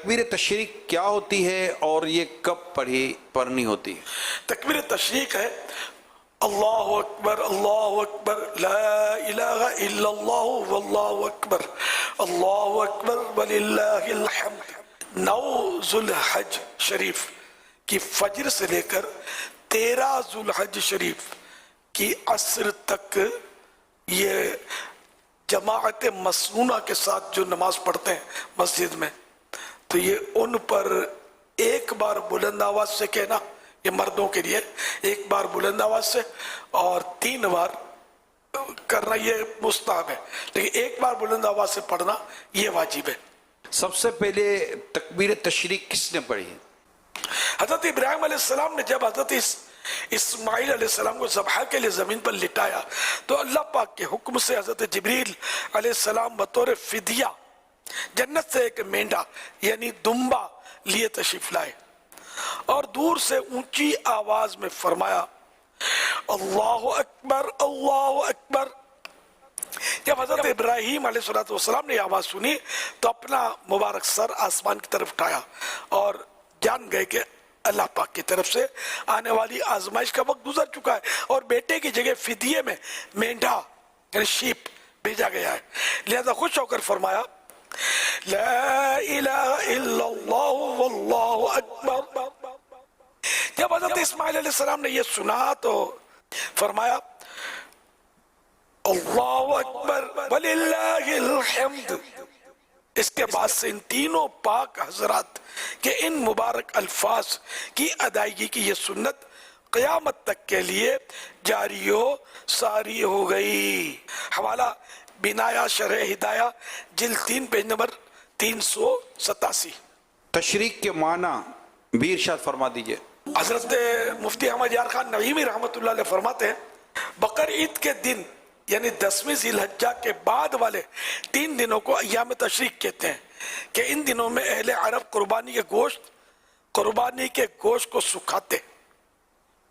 تکبیر تشریق کیا ہوتی ہے اور یہ کب پڑھنی ہوتی ہے؟ تکبیر تشریق ہے اللہ اکبر لا الہ الا اللہ واللہ اکبر وللہ الحمد۔ 9 ذوالحج شریف کی فجر سے لے کر 13 ذوالحج شریف کی عصر تک یہ جماعت مسنونہ کے ساتھ جو نماز پڑھتے ہیں مسجد میں، تو یہ ان پر ایک بار بلند آواز سے کہنا، یہ مردوں کے لیے ایک بار بلند آواز سے، اور 3 بار کرنا یہ مستحب ہے، لیکن ایک بار بلند آواز سے پڑھنا یہ واجب ہے۔ سب سے پہلے تکبیر تشریق کس نے پڑھی ہے؟ حضرت ابراہیم علیہ السلام نے جب حضرت اسماعیل علیہ السلام کو ذبح کے لیے زمین پر لٹایا تو اللہ پاک کے حکم سے حضرت جبریل علیہ السلام بطور فدیہ جنت سے ایک مینڈا یعنی دمبا لیے تشریف لائے اور دور سے اونچی آواز میں فرمایا اللہ اکبر اللہ اکبر۔ جب حضرت ابراہیم علیہ السلام نے یہ آواز سنی تو اپنا مبارک سر آسمان کی طرف اٹھایا اور جان گئے کہ اللہ پاک کی طرف سے آنے والی آزمائش کا وقت گزر چکا ہے اور بیٹے کی جگہ فدیے میں مینڈا یعنی شیپ بھیجا گیا ہے، لہذا خوش ہو کر فرمایا لا الہ الا اللہ واللہ اکبر۔ جب حضرت اسماعیل علیہ السلام نے یہ سنا تو فرمایا اللہ اکبر وللہ الحمد۔ اس کے بعد سے ان تینوں پاک حضرات کے ان مبارک الفاظ کی ادائیگی کی یہ سنت قیامت تک کے لیے جاری و ساری ہو گئی۔ حوالہ بنایا شرح ہدایہ جلد 3 پیج نمبر 387۔ تشریق کے معنی بھی ارشاد فرما دیجئے۔ حضرت مفتی احمد یار خان نعیمی رحمۃ اللہ علیہ فرماتے ہیں بقر عید کے دن یعنی 10ویں ذی الحجہ کے بعد والے 3 دنوں کو ایام تشریق کہتے ہیں کہ ان دنوں میں اہل عرب قربانی کے گوشت کو سکھاتے،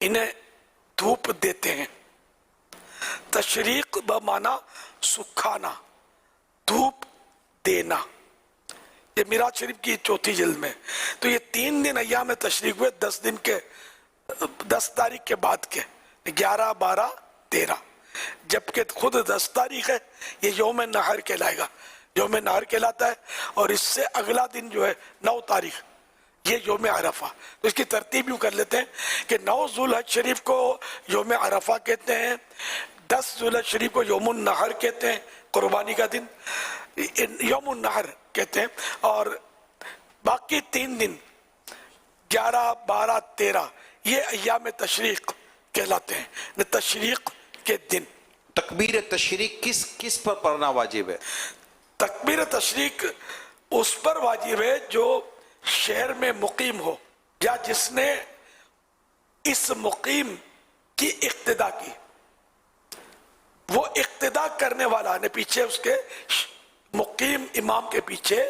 انہیں دھوپ دیتے ہیں۔ تشریق بمعنی سکھانا، دھوپ دینا، یہ میراث شریف کی 4تھی جلد میں۔ تو یہ 3 دن ایام تشریق ہوئے 10 تاریخ کے بعد کے 11 12 13، جبکہ خود 10 تاریخ ہے یہ یوم نحر کہلائے گا، یوم نحر کہلاتا ہے، اور اس سے اگلا دن جو ہے 9 تاریخ یہ یوم عرفہ۔ تو اس کی ترتیب یوں کر لیتے ہیں کہ 9 ذوالحج شریف کو یوم عرفہ کہتے ہیں، 10 ذوالحج شریف کو یوم النحر کہتے ہیں، قربانی کا دن یوم النحر کہتے ہیں، اور باقی 3 دن 11 12 13 یہ ایام تشریق کہلاتے ہیں، تشریق کے دن۔ تکبیر تشریق کس پر پڑھنا واجب ہے؟ تکبیر تشریق اس پر واجب ہے جو شہر میں مقیم ہو یا جس نے اس مقیم کی اقتدا کی، وہ اقتدا کرنے والا نے پیچھے اس کے مقیم امام کے پیچھے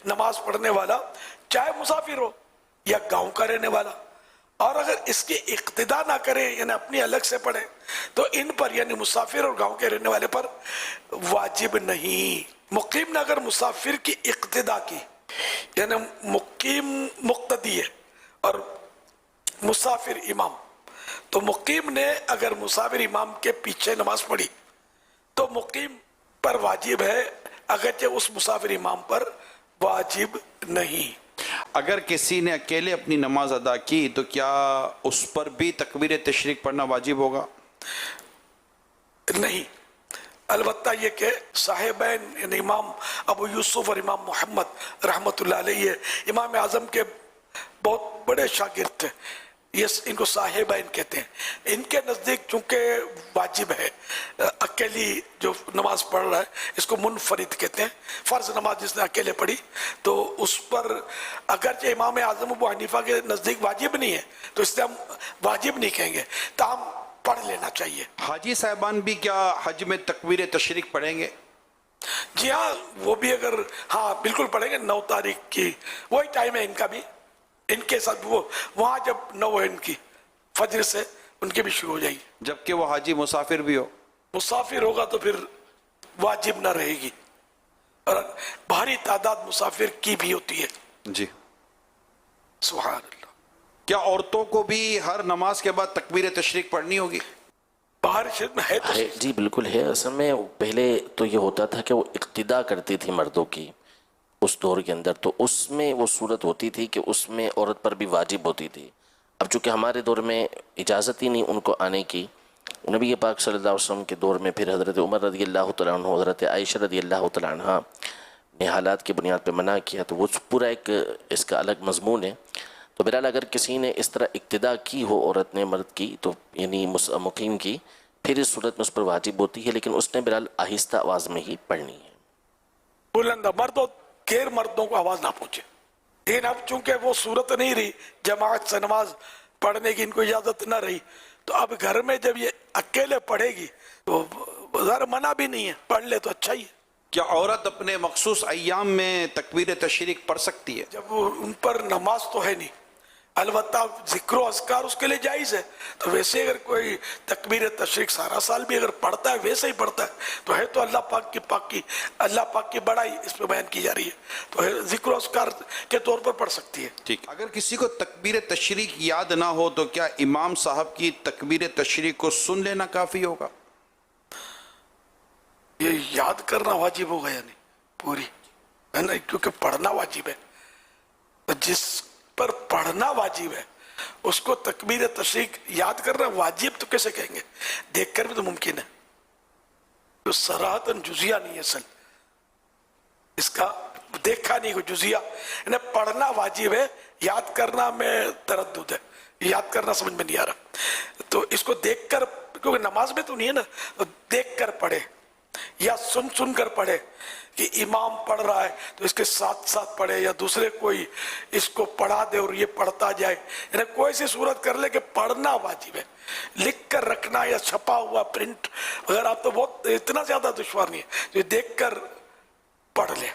نماز پڑھنے والا چاہے مسافر ہو یا گاؤں کا رہنے والا، اور اگر اس کی اقتدا نہ کرے یعنی اپنی الگ سے پڑھے تو ان پر یعنی مسافر اور گاؤں کے رہنے والے پر واجب نہیں۔ مقیم نے اگر مسافر کی اقتدا کی یعنی مقیم مقتدی ہے اور مسافر امام، تو مقیم نے اگر مسافر امام کے پیچھے نماز پڑھی تو مقیم پر واجب ہے، اگرچہ اس مسافر امام پر واجب نہیں۔ اگر کسی نے اکیلے اپنی نماز ادا کی تو کیا اس پر بھی تکبیر تشریق پڑھنا واجب ہوگا؟ نہیں، البتہ یہ کہ صاحبین یعنی امام ابو یوسف اور امام محمد رحمت اللہ علیہ امام اعظم کے بہت بڑے شاگرد تھے، ان کو صاحبین کہتے ہیں۔ ان کے نزدیک چونکہ واجب ہے، اکیلی جو نماز پڑھ رہا ہے اس کو منفرد کہتے ہیں، فرض نماز جس نے اکیلے پڑھی تو اس پر اگرچہ امام اعظم ابو حنیفہ کے نزدیک واجب نہیں ہے تو اس سے ہم واجب نہیں کہیں گے، تاہم پڑھ لینا چاہیے۔ حاجی صاحبان بھی کیا حج میں تکبیر تشریق پڑھیں گے؟ جی ہاں، وہ بھی اگر ہاں بالکل پڑھیں گے، 9 تاریخ کی وہی ٹائم ہے ان کا بھی، ان کے ساتھ وہ وہاں جب 9 ہے ان کی فجر سے ان کی بھی شروع ہو جائے گی۔ جبکہ وہ حاجی مسافر بھی ہو؟ مسافر ہوگا تو پھر واجب نہ رہے گی، اور بھاری تعداد مسافر کی بھی ہوتی ہے۔ جی. سبحان اللہ. کیا عورتوں کو بھی ہر نماز کے بعد تکبیر تشریق پڑھنی ہوگی؟ باہر شرک میں ہے تو ہے جی بالکل ہے. اصل میں پہلے تو یہ ہوتا تھا کہ وہ اقتدا کرتی تھی مردوں کی اس دور کے اندر، تو اس میں وہ صورت ہوتی تھی کہ اس میں عورت پر بھی واجب ہوتی تھی. اب چونکہ ہمارے دور میں اجازت ہی نہیں ان کو آنے کی، نبی پاک صلی اللہ علیہ وسلم کے دور میں پھر حضرت عمر رضی اللہ تعالیٰ عنہ، حضرت عائشہ رضی اللہ تعالیٰ عنہ نے حالات کی بنیاد پہ منع کیا، تو وہ پورا ایک اس کا الگ مضمون ہے. تو بہرحال اگر کسی نے اس طرح اقتدا کی ہو عورت نے مرد کی، تو یعنی مقیم کی، پھر اس صورت میں اس پر واجب ہوتی ہے، لیکن اس نے بہرحال آہستہ آواز میں ہی پڑھنی ہے. بلند مردوں غیر مردوں کو آواز نہ پہنچے. لیکن اب چونکہ وہ صورت نہیں رہی جماعت سے نماز پڑھنے کی، ان کو اجازت نہ رہی، تو اب گھر میں جب یہ اکیلے پڑھے گی تو ظاہر منع بھی نہیں ہے، پڑھ لے تو اچھا ہی ہے. کیا عورت اپنے مخصوص ایام میں تکبیر تشریق پڑھ سکتی ہے؟ جب ان پر نماز تو ہے نہیں، البتہ ذکر و اذکار اس کے لیے جائز ہے. تو ویسے اگر کوئی تکبیر تشریق سارا سال بھی اگر پڑھتا ہے، ویسے ہی پڑھتا ہے، تو ہے تو اللہ پاک کی بڑائی اس پہ بیان کی جا رہی ہے، تو ذکر و اذکار کے طور پر پڑھ سکتی ہے. ٹھیک. اگر کسی کو تکبیر تشریق یاد نہ ہو تو کیا امام صاحب کی تکبیر تشریق کو سن لینا کافی ہوگا؟ یہ یاد کرنا واجب ہوگا یا نہیں پوری ہے نا، کیونکہ پڑھنا واجب ہے. تو جس پر پڑھنا واجب ہے اس کو تکبیر تشریق یاد کرنا واجب تو کیسے کہیں گے؟ دیکھ کر بھی تو ممکن ہے. تو صراحتاً جزیہ نہیں ہے اصل اس کا، دیکھا نہیں کوئی جزیہ. انہیں پڑھنا واجب ہے، یاد کرنا میں تردد ہے، یاد کرنا سمجھ میں نہیں آ رہا. تو اس کو دیکھ کر، کیونکہ نماز میں تو نہیں ہے نا، تو دیکھ کر پڑھے یا سن کر پڑھے کہ امام پڑھ رہا ہے تو اس کے ساتھ ساتھ پڑھے، یا دوسرے کوئی اس کو پڑھا دے اور یہ پڑھتا جائے. یعنی کوئی سی صورت کر لے کہ پڑھنا واجب ہے. لکھ کر رکھنا یا چھپا ہوا پرنٹ وغیرہ تو بہت اتنا زیادہ دشوار نہیں ہے، جو دیکھ کر پڑھ لے.